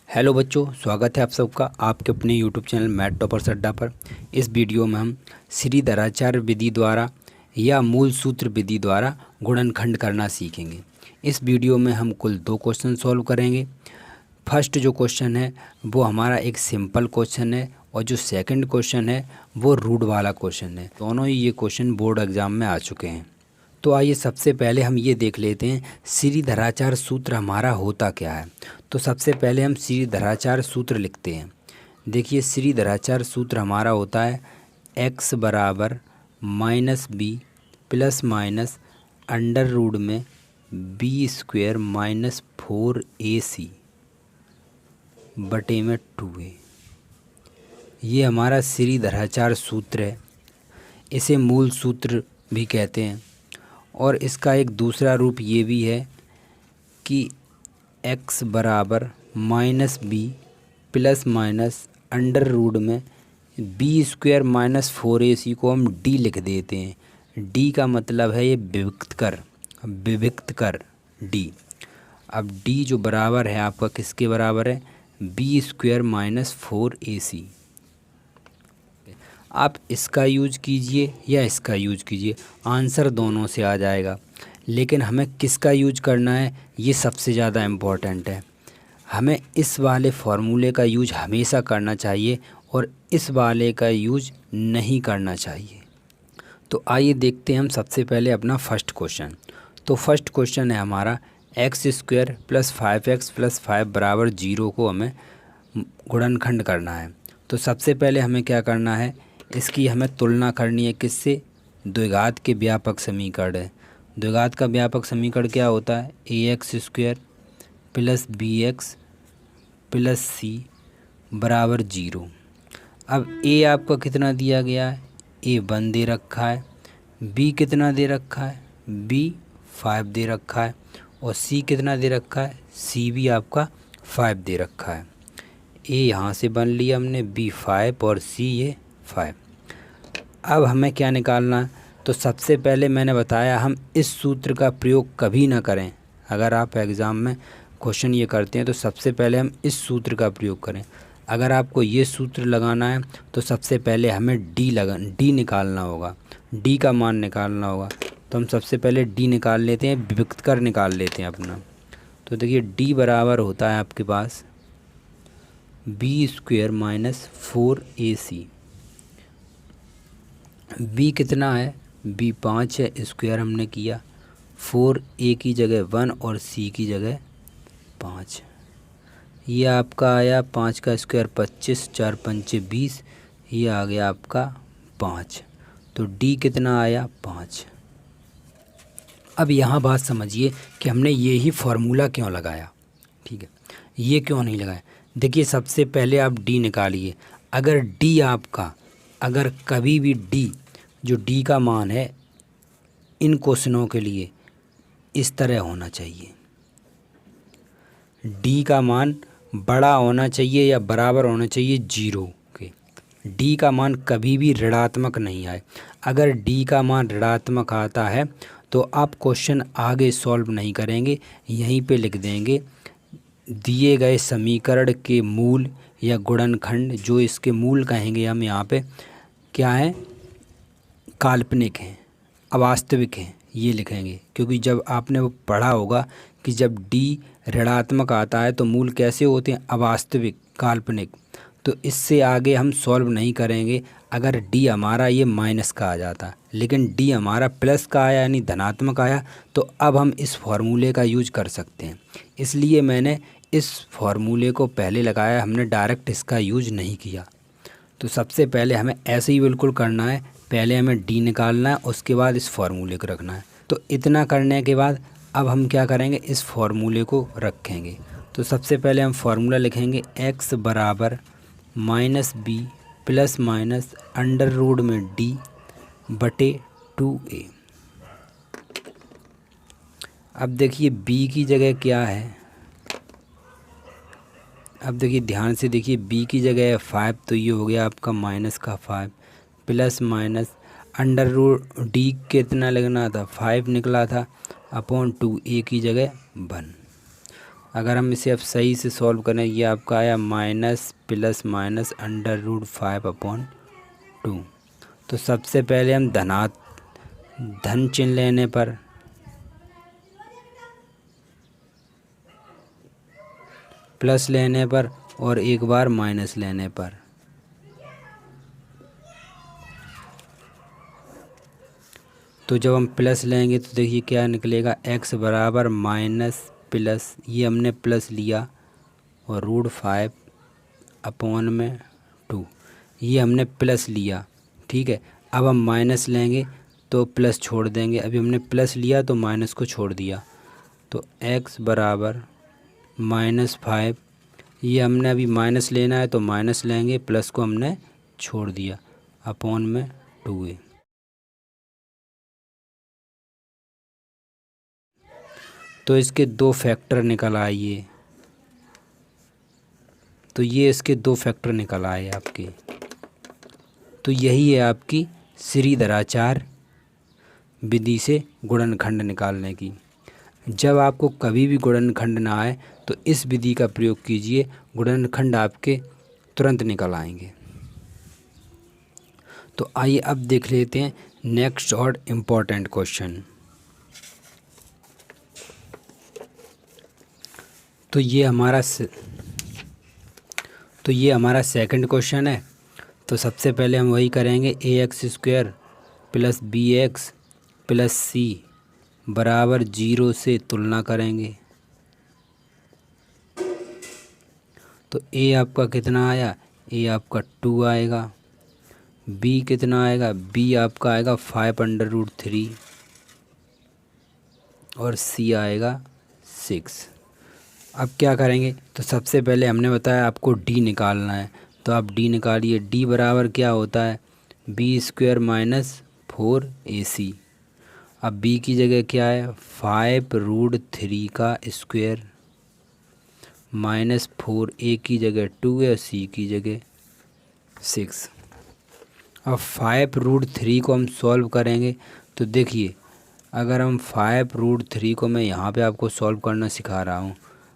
Hello बच्चों, स्वागत है आप सबका आपके अपने यूट्यूब चैनल मैथ टॉपर्स अड्डा पर। इस वीडियो में हम श्रीधराचार्य विधि द्वारा या मूल सूत्र विधि द्वारा गुणनखंड करना सीखेंगे। इस वीडियो में हम कुल 2 क्वेश्चन सॉल्व करेंगे। फर्स्ट जो क्वेश्चन है वो हमारा एक सिंपल क्वेश्चन है और जो सेकंड क्वेश्चन है वो रूट वाला क्वेश्चन है। दोनों ही ये क्वेश्चन बोर्ड एग्ज़ाम में आ चुके हैं। तो आइए सबसे पहले हम ये देख लेते हैं श्रीधराचार्य सूत्र हमारा होता क्या है। तो सबसे पहले हम श्रीधराचार्य सूत्र लिखते हैं। देखिए, श्रीधराचार्य सूत्र हमारा होता है x बराबर minus B plus minus under root में बी स्क्वायर माइनस 4ac बटे में 2a। ये हमारा श्रीधराचार्य सूत्र है। इसे मूल सूत्र भी कहते हैं। और इसका एक दूसरा रूप ये भी है कि x बराबर minus B plus minus under root में बी स्क्वायर माइनस 4ac को हम d लिख देते हैं। d का मतलब है ये विभक्त कर d। अब d जो बराबर है आपका किसके बराबर है? B square minus 4ac। आप इसका यूज कीजिए या इसका यूज कीजिए, आंसर दोनों से आ जाएगा। लेकिन हमें किसका यूज करना है ये सबसे ज़्यादा इम्पोर्टेंट है। हमें इस वाले फार्मूले का यूज हमेशा करना चाहिए और इस वाले का यूज नहीं करना चाहिए। तो आइए देखते हैं हम सबसे पहले अपना फर्स्ट क्वेश्चन। तो फर्स्ट क्वेश्चन है हमारा x square plus 5x plus 5 बराबर 0 को हमें गुणनखंड करना है। तो सबसे पहले हमें क्या करना है, इसकी हमें तुलना करनी है किससे? द्विघात के व्यापक समीकरण है। द्विघात का व्यापक समीकरण क्या होता है? ax square plus bx plus c बराबर 0। अब a आपका कितना दिया गया है? a 1 दे रखा है। b कितना दे रखा है? b 5 दे रखा है। और c कितना दे रखा है? c भी आपका 5 दे रखा है। a यहाँ से बन लिया हमने, b 5 और c ये 5। अब हमें क्या निकालना है? तो सबसे पहले मैंने बताया हम इस सूत्र का प्रयोग कभी ना करें। अगर आप एग्ज़ाम में क्वेश्चन ये करते हैं तो सबसे पहले हम इस सूत्र का प्रयोग करें। अगर आपको ये सूत्र लगाना है तो सबसे पहले हमें डी निकालना होगा, डी का मान निकालना होगा। तो हम सबसे पहले डी निकाल लेते हैं, विभक्त कर निकाल लेते हैं अपना। तो देखिए डी बराबर होता है आपके पास B square minus 4ac। b कितना है? b 5 है, स्क्वायर हमने किया। 4a की जगह 1 और c की जगह 5। ये आपका आया 5 का स्क्वायर 25, 4 पंचे 20। ये आ गया आपका 5। तो d कितना आया? 5। अब यहाँ बात समझिए कि हमने ये ही फार्मूला क्यों लगाया। ठीक है, ये क्यों नहीं लगाया? देखिए सबसे पहले आप d निकालिए। अगर d आपका, अगर कभी भी d जो d का मान है इन क्वेश्चनों के लिए इस तरह होना चाहिए। d का मान बड़ा होना चाहिए या बराबर होना चाहिए 0 के। d का मान कभी भी ऋणात्मक नहीं आए। अगर d का मान ऋणात्मक आता है तो आप क्वेश्चन आगे सॉल्व नहीं करेंगे, यहीं पे लिख देंगे दिए गए समीकरण के मूल या गुणनखंड, जो इसके मूल कहेंगे हम यहाँ पे, क्या है? काल्पनिक हैं, अवास्तविक हैं, ये लिखेंगे। क्योंकि जब आपने वो पढ़ा होगा कि जब d ऋणात्मक आता है तो मूल कैसे होते हैं? अवास्तविक, काल्पनिक। तो इससे आगे हम सॉल्व नहीं करेंगे अगर d हमारा ये माइनस का आ जाता। लेकिन d हमारा प्लस का आया यानी धनात्मक आया, तो अब हम इस फार्मूले का यूज कर सकते हैं। इसलिए मैंने इस फार्मूले को पहले लगाया, हमने डायरेक्ट इसका यूज नहीं किया। तो सबसे पहले हमें ऐसे ही बिल्कुल करना है, पहले हमें डी निकालना है, उसके बाद इस फार्मूले को रखना है। तो इतना करने के बाद अब हम क्या करेंगे, इस फार्मूले को रखेंगे। तो सबसे पहले हम फार्मूला लिखेंगे x बराबर minus B plus minus under root में d बटे 2a। अब देखिए b की जगह क्या है? अब देखिए ध्यान से देखिए, b की जगह है 5, तो ये हो गया आपका माइनस का 5 plus minus under root d कितना लगना था? 5 निकला था, अपॉन 2a की जगह 1। अगर हम इसे अब सही से सॉल्व करें, ये आपका आया माइनस प्लस माइनस √5/2। तो सबसे पहले हम धन चिन्ह लेने पर, प्लस लेने पर और एक बार माइनस लेने पर, तो जब हम प्लस लेंगे तो देखिए क्या निकलेगा, x बराबर माइनस प्लस, ये हमने प्लस लिया और √5/2, ये हमने प्लस लिया। ठीक है, अब हम माइनस लेंगे तो प्लस छोड़ देंगे, अभी हमने प्लस लिया तो माइनस को छोड़ दिया, तो x बराबर -5, ये हमने अभी माइनस लेना है तो माइनस लेंगे, प्लस को हमने छोड़ दिया, /2a। तो इसके दो फैक्टर निकल आइए, तो ये इसके दो फैक्टर निकल आए आपके। तो यही है आपकी श्रीधराचार्य विधि से गुणनखंड निकालने की। जब आपको कभी भी गुणनखंड ना आए तो इस विधि का प्रयोग कीजिए, गुणनखंड आपके तुरंत निकल आएंगे। तो आइए अब देख लेते हैं नेक्स्ट और इम्पोर्टेंट क्वेश्चन। तो ये हमारा सेकंड क्वेश्चन है। तो सबसे पहले हम वही करेंगे, ax² + bx + c बराबर 0 से तुलना करेंगे। तो a आपका कितना आया, a आपका 2 आएगा, b कितना आएगा, b आपका आएगा 5/3 और c आएगा 6। अब क्या करेंगे, तो सबसे पहले हमने बताया आपको d निकालना है, तो आप d निकालिए। d बराबर क्या होता है, b² - 4ac। अब b की जगह क्या है, 5√3 का स्क्वायर -4, a की जगह 2 है, c की जगह 6। अब 5√3 को हम सॉल्व करेंगे तो देखिए, अगर हम 5√3 को, मैं यहाँ पे आपको सॉल्व करना सिखा रहा हूँ,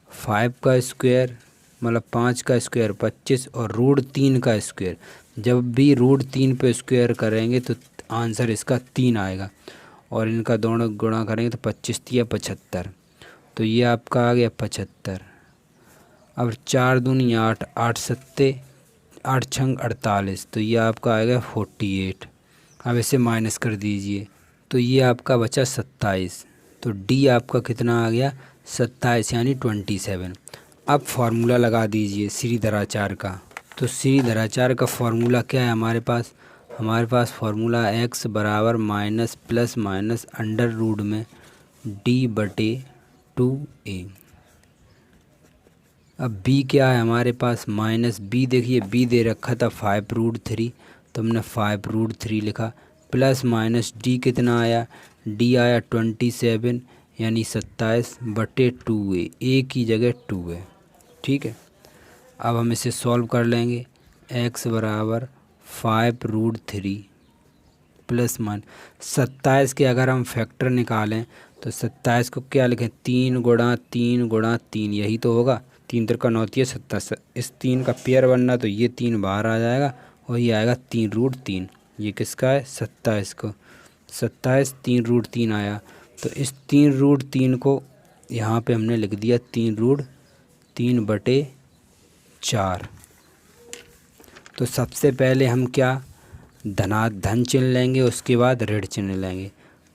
5 का स्क्वायर मतलब 5 का स्क्वायर 25 और √3 का स्क्वायर, जब भी √3 पे स्क्वायर करेंगे तो आंसर इसका 3 आएगा, और इनका दोनों गुणा करेंगे तो 25 × 75, तो ये आपका आ गया 75। अब 4 दूनी 8, 8 सत्ते 8 छंग 48, तो ये आपका आएगा 48। अब इसे माइनस कर दीजिए तो ये आपका बचा 27। तो डी आपका कितना आ गया, 27 यानी 27। अब फार्मूला लगा दीजिए श्रीधराचार्य का। तो श्रीधराचार्य का फार्मूला क्या है हमारे पास फार्मूला x बराबर माइनस प्लस माइनस √ में d/2a। अब b क्या है हमारे पास, -b, देखिए b दे रखा था 5√3, तो हमने 5√3 लिखा, प्लस माइनस d कितना आया, d आया 27 यानी 27/2a, a की जगह 2 है। ठीक है, अब हम इसे सॉल्व कर लेंगे। x बराबर 5√3 प्लस मान 27 के अगर हम फैक्टर निकालें तो 27 को क्या लिखें, 3 × 3 × 3, यही तो होगा, 3 × 9 = 27। इस 3 का पेयर बनना, तो ये 3 बाहर आ जाएगा और ये आएगा 3√3। ये किसका है, 27 को, 27 3√3 आया। तो इस 3√3 को यहाँ पे हमने लिख दिया 3√3/4। तो सबसे पहले हम क्या, धन चिन्ह लेंगे, उसके बाद ऋण चिन्ह लेंगे।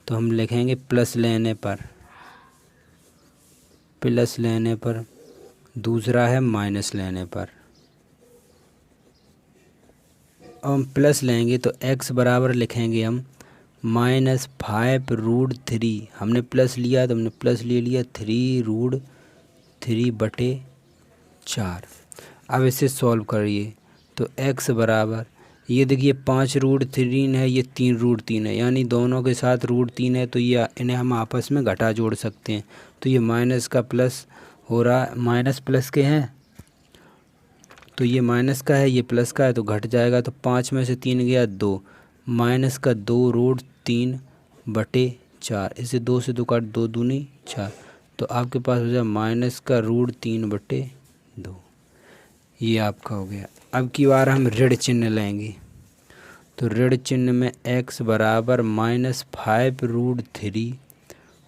तो हम लिखेंगे प्लस लेने पर, दूसरा है माइनस लेने पर। अब हम प्लस लेंगे तो x बराबर लिखेंगे हम -5√3, हमने प्लस लिया तो हमने प्लस ले लिया 3√3/4। अब इसे सॉल्व करिए तो x बराबर, ये देखिए 5√3 है, ये 3√3 है, यानी दोनों के साथ √3 है, तो ये इन्हें हम आपस में घटा जोड़ सकते हैं। तो ये माइनस का प्लस हो रहा, माइनस प्लस के हैं, तो ये माइनस का है, ये प्लस का है, तो घट जाएगा। तो 5 में से 3 गया 2, माइनस का 2√3/4, इसे 2 से 2 काट, 2 दूनी 4, तो आपके पास हो जाए -√3/2। ये आपका हो गया। अब की बार हम ऋण चिन्ह लेंगे, तो ऋण चिन्ह में x बराबर -5√3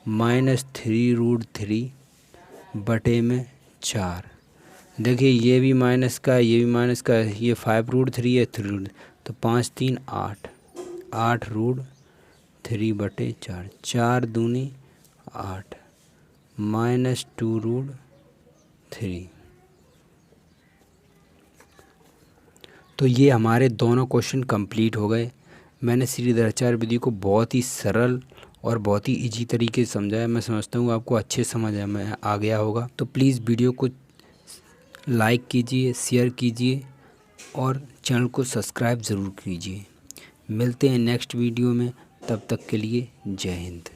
-3√3/4। देखिए ये भी माइनस का, ये भी माइनस का, ये 5√3 है, 3 तो 5 3 8, 8√3/4, 4 दूनी 8 -2√3। तो ये हमारे दोनों क्वेश्चन कंप्लीट हो गए। मैंने श्रीधराचार्य विधि को बहुत ही सरल और बहुत ही इजी तरीके से समझाया। मैं समझता हूँ आपको अच्छे समझ में आ गया होगा। तो प्लीज़ वीडियो को लाइक कीजिए, शेयर कीजिए और चैनल को सब्सक्राइब ज़रूर कीजिए। मिलते हैं नेक्स्ट वीडियो में, तब तक के लिए जय हिंद।